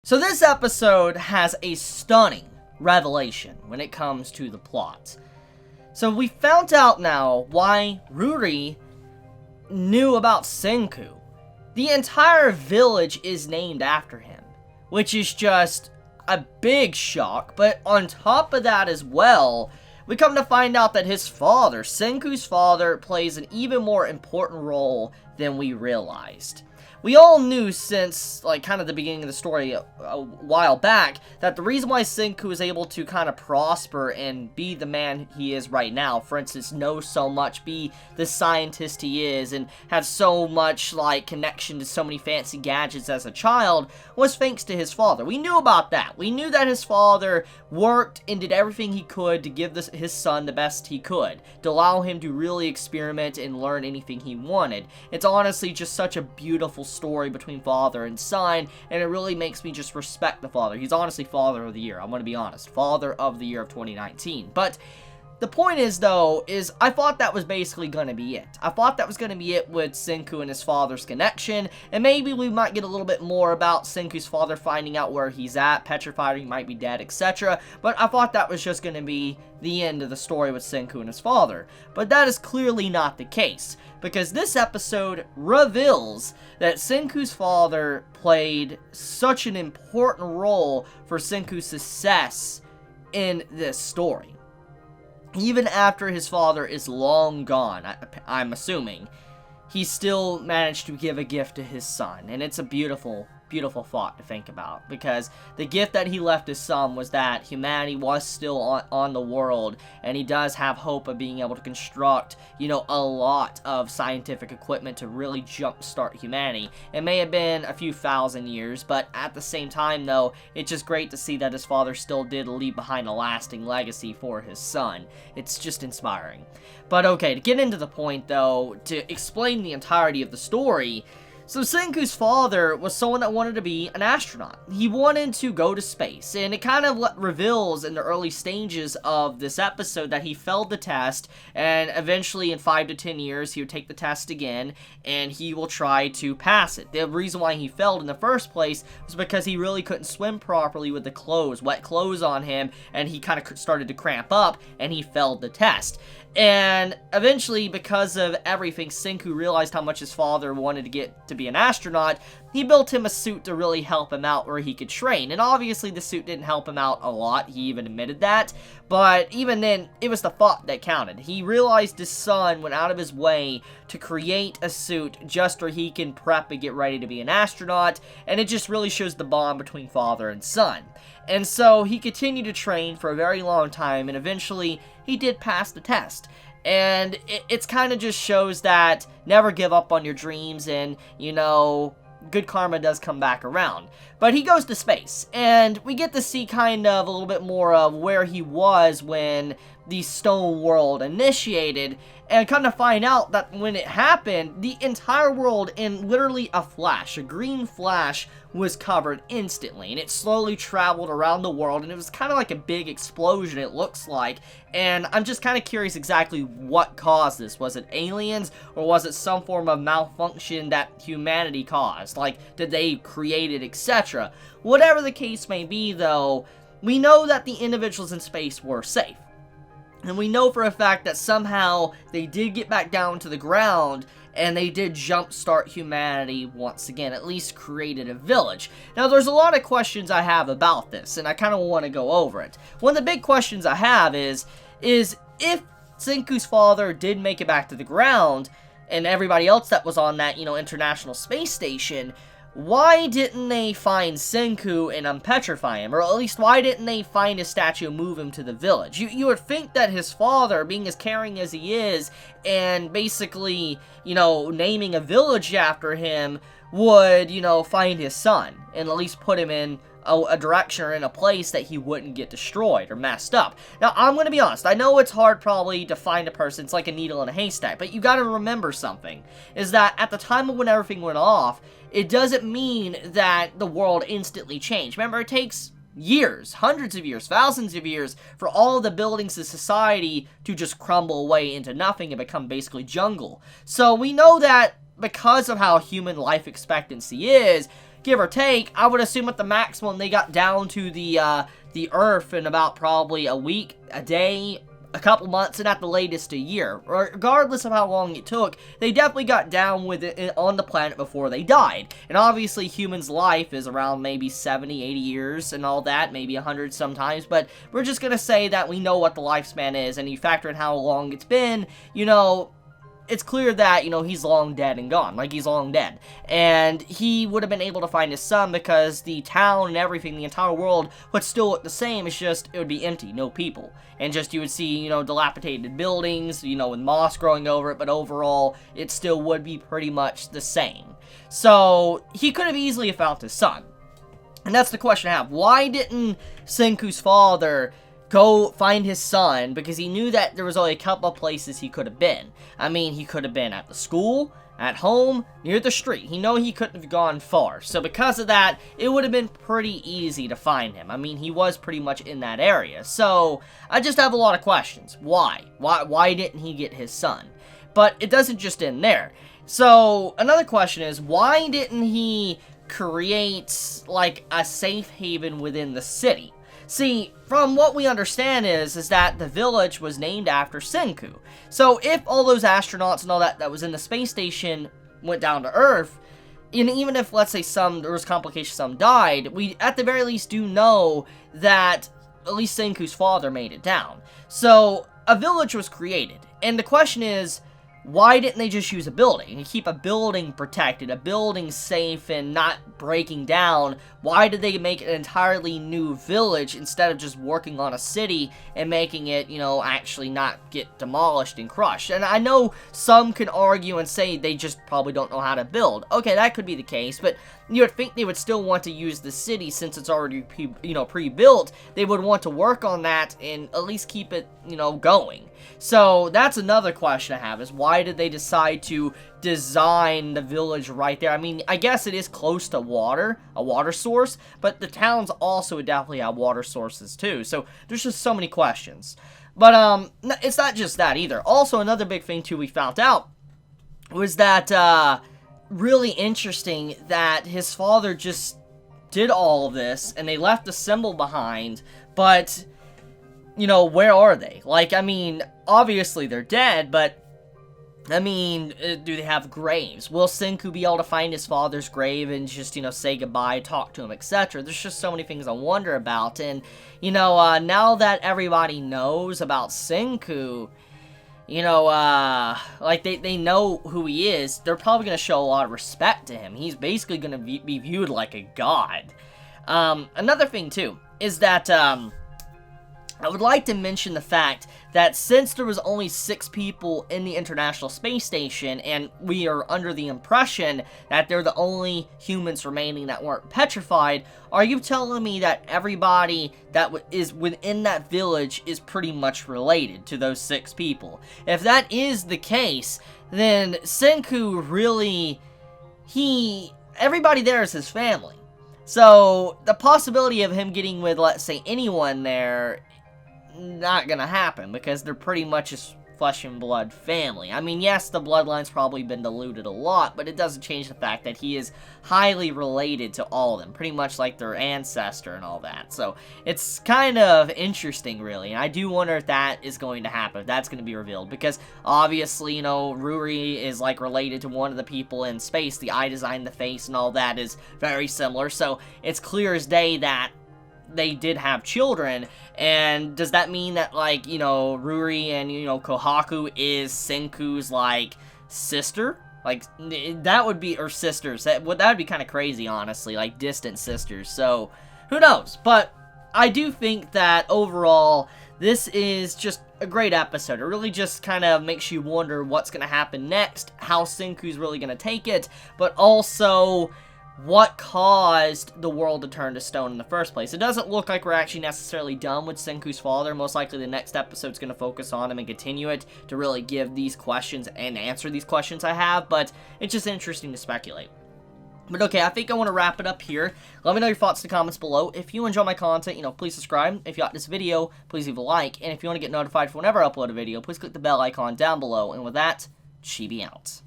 So this episode has a stunning revelation when it comes to the plot. So we found out now why Ruri knew about Senku. The entire village is named after him, which is just a big shock. But on top of that as well, we come to find out that his father, Senku's father, plays an even more important role than we realized. We all knew since, kind of the beginning of the story a while back, that the reason why Senku is able to kind of prosper and be the man he is right now, for instance, know so much, be the scientist he is, and have so much, connection to so many fancy gadgets as a child, was thanks to his father. We knew about that. We knew that his father worked and did everything he could to give his son the best he could, to allow him to really experiment and learn anything he wanted. It's honestly just such a beautiful story between father and son, and it really makes me just respect the father. He's honestly Father of the Year. I'm going to be honest. Father of the Year of 2019. But the point is, though, I thought that was basically going to be it. I thought that was going to be it with Senku and his father's connection, and maybe we might get a little bit more about Senku's father finding out where he's at, petrified, he might be dead, etc. But I thought that was just going to be the end of the story with Senku and his father. But that is clearly not the case, because this episode reveals that Senku's father played such an important role for Senku's success in this story. Even after his father is long gone, I'm assuming, he still managed to give a gift to his son. And it's a beautiful, beautiful thought to think about. Because the gift that he left his son was that humanity was still on the world. And he does have hope of being able to construct, a lot of scientific equipment to really jumpstart humanity. It may have been a few thousand years, but at the same time, though, it's just great to see that his father still did leave behind a lasting legacy for his son. It's just inspiring. But okay, to get into the point, though, to explain the entirety of the story, so Senku's father was someone that wanted to be an astronaut. He wanted to go to space, and it kind of reveals in the early stages of this episode that he failed the test, and eventually in 5 to 10 years he would take the test again, and he will try to pass it. The reason why he failed in the first place was because he really couldn't swim properly with the wet clothes on him, and he kind of started to cramp up, and he failed the test. And eventually, because of everything, Senku realized how much his father wanted to get to be an astronaut. He built him a suit to really help him out where he could train. And obviously, the suit didn't help him out a lot. He even admitted that. But even then, it was the thought that counted. He realized his son went out of his way to create a suit just so he can prep and get ready to be an astronaut. And it just really shows the bond between father and son. And so he continued to train for a very long time, and eventually he did pass the test. And it's kind of just shows that never give up on your dreams, and, good karma does come back around. But he goes to space, and we get to see kind of a little bit more of where he was when the stone world initiated, and kind of find out that when it happened, the entire world, in literally a flash, a green flash, was covered instantly, and it slowly traveled around the world, and it was kind of like a big explosion, it looks like. And I'm just kind of curious exactly what caused this. Was it aliens, or was it some form of malfunction that humanity caused? Did they create it, etc.? Whatever the case may be, though, we know that the individuals in space were safe. And we know for a fact that somehow they did get back down to the ground, and they did jumpstart humanity once again, at least created a village. Now, there's a lot of questions I have about this, and I kind of want to go over it. One of the big questions I have is if Senku's father did make it back to the ground, and everybody else that was on that, International Space Station, why didn't they find Senku and unpetrify him? Or at least, why didn't they find his statue and move him to the village? You would think that his father, being as caring as he is, and basically, naming a village after him, would, find his son, and at least put him in a direction or in a place that he wouldn't get destroyed or messed up. Now, I'm going to be honest. I know it's hard probably to find a person. It's like a needle in a haystack. But you got to remember something. Is that at the time of when everything went off, it doesn't mean that the world instantly changed. Remember, it takes years, hundreds of years, thousands of years for all of the buildings of society to just crumble away into nothing and become basically jungle. So we know that because of how human life expectancy is, give or take, I would assume at the maximum they got down to the Earth in about probably a week, a day, a couple months, and at the latest a year. Regardless of how long it took, they definitely got down with it on the planet before they died. And obviously humans' life is around maybe 70, 80 years and all that, maybe 100 sometimes, but we're just gonna say that we know what the lifespan is, and you factor in how long it's been, you know, it's clear that, you know, he's long dead and gone. Like, he's long dead. And he would have been able to find his son because the town and everything, the entire world, would still look the same. It's just, it would be empty, no people. And just, you would see, you know, dilapidated buildings, you know, with moss growing over it, but overall, it still would be pretty much the same. So, he could have easily found his son. And that's the question I have. Why didn't Senku's father go find his son? Because he knew that there was only a couple of places he could have been. I mean, he could have been at the school, at home, near the street. He knew he couldn't have gone far. So because of that, it would have been pretty easy to find him. I mean, he was pretty much in that area. So I just have a lot of questions. Why? Why didn't he get his son? But it doesn't just end there. So another question is, why didn't he create like a safe haven within the city? See, from what we understand is that the village was named after Senku. So if all those astronauts and all that was in the space station went down to Earth, and even if, let's say, there was complications, some died, we at the very least do know that at least Senku's father made it down. So a village was created, and the question is, why didn't they just use a building and keep a building protected, a building safe and not breaking down? Why did they make an entirely new village instead of just working on a city and making it, you know, actually not get demolished and crushed? And I know some can argue and say they just probably don't know how to build. Okay, that could be the case, but you would think they would still want to use the city since it's already, pre-built. They would want to work on that and at least keep it, going. So that's another question I have, is why did they decide to design the village right there? I mean, I guess it is close to water, a water source, but the towns also would definitely have water sources too. So there's just so many questions. But it's not just that either. Also, another big thing too we found out was that really interesting that his father just did all of this and they left the symbol behind, but where are they? Like, I mean, obviously they're dead, but I mean, do they have graves? Will Senku be able to find his father's grave and just, say goodbye, talk to him, etc.? There's just so many things I wonder about. And, now that everybody knows about Senku, like, they know who he is, they're probably going to show a lot of respect to him. He's basically going to be viewed like a god. Another thing, too, is that, I would like to mention the fact that since there was only 6 people in the International Space Station, and we are under the impression that they're the only humans remaining that weren't petrified, are you telling me that everybody that is within that village is pretty much related to those 6 people? If that is the case, then Senku really, everybody there is his family. So the possibility of him getting with, let's say, anyone there, not gonna happen, because they're pretty much his flesh and blood family. I mean, yes, the bloodline's probably been diluted a lot, but it doesn't change the fact that he is highly related to all of them, pretty much like their ancestor and all that. So it's kind of interesting, really, and I do wonder if that is going to happen, if that's going to be revealed, because obviously, Ruri is like related to one of the people in space. The eye design, the face, and all that is very similar, so it's clear as day that they did have children. And does that mean that, like, Ruri and, Kohaku is Senku's, like, sister? Like, that would be, or sisters. That would be kind of crazy, honestly, like, distant sisters. So, who knows? But I do think that, overall, this is just a great episode. It really just kind of makes you wonder what's going to happen next, how Senku's really going to take it, but also what caused the world to turn to stone in the first place. It doesn't look like we're actually necessarily done with Senku's father. Most likely the next episode's going to focus on him and continue it to really give these questions and answer these questions I have, but it's just interesting to speculate. But okay, I think I want to wrap it up here. Let me know your thoughts in the comments below. If you enjoy my content, please subscribe. If you like this video, please leave a like. And if you want to get notified for whenever I upload a video, please click the bell icon down below. And with that, Chibi out.